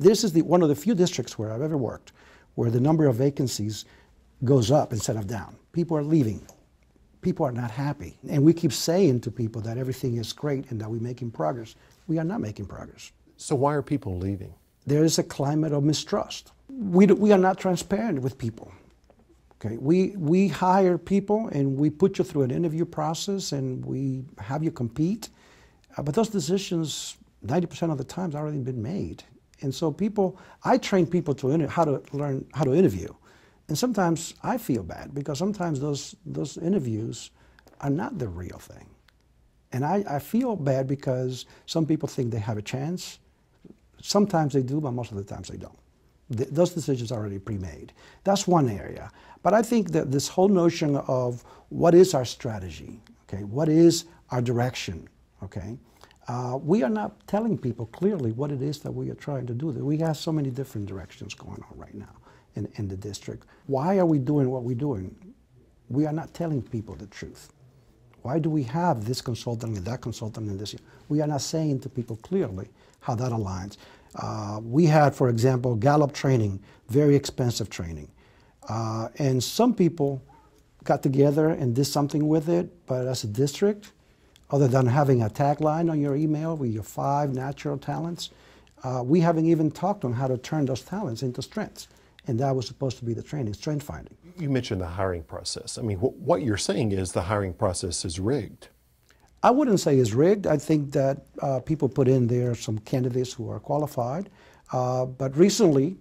this is one of the few districts where I've ever worked where the number of vacancies goes up instead of down. People are leaving. People are not happy. And we keep saying to people that everything is great and that we're making progress. We are not making progress. So why are people leaving? There is a climate of mistrust. We are not transparent with people. Okay, we hire people and we put you through an interview process and we have you compete, but those decisions 90% of the times already been made. And so I train people to how to learn how to interview, and sometimes I feel bad because sometimes those interviews are not the real thing, and I feel bad because some people think they have a chance. Sometimes they do, but most of the times they don't. Those decisions are already pre-made. That's one area. But I think that this whole notion of what is our strategy, okay, what is our direction, okay, we are not telling people clearly what it is that we are trying to do. We have so many different directions going on right now in the district. Why are we doing what we're doing? We are not telling people the truth. Why do we have this consultant and that consultant and this? We are not saying to people clearly how that aligns. We had, for example, Gallup training, very expensive training. And some people got together and did something with it, but as a district, other than having a tagline on your email with your 5 natural talents, we haven't even talked on how to turn those talents into strengths. And that was supposed to be the training, strength finding. You mentioned the hiring process. I mean, what you're saying is the hiring process is rigged. I wouldn't say it's rigged. I think that people put in there some candidates who are qualified. But recently,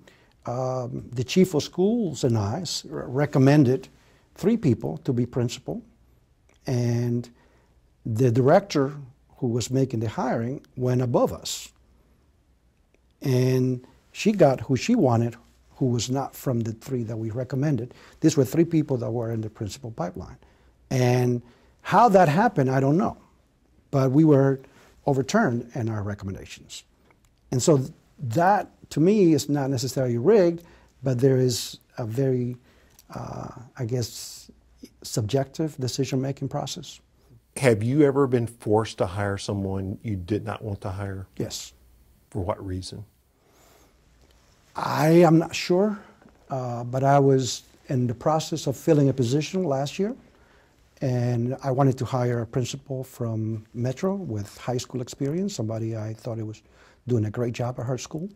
the chief of schools and I recommended 3 people to be principal. And the director who was making the hiring went above us. And she got who she wanted, who was not from the 3 that we recommended. These were 3 people that were in the principal pipeline. And how that happened, I don't know. But we were overturned in our recommendations. And so that, to me, is not necessarily rigged, but there is a very, I guess, subjective decision-making process. Have you ever been forced to hire someone you did not want to hire? Yes. For what reason? I am not sure, but I was in the process of filling a position last year, and I wanted to hire a principal from Metro with high school experience, somebody I thought it was doing a great job at her school.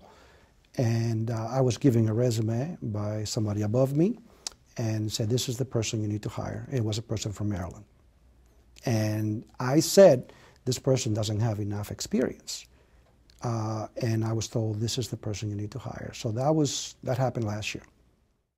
And I was giving a resume by somebody above me and said, this is the person you need to hire. It was a person from Maryland. And I said, this person doesn't have enough experience. And I was told, this is the person you need to hire. So that happened last year.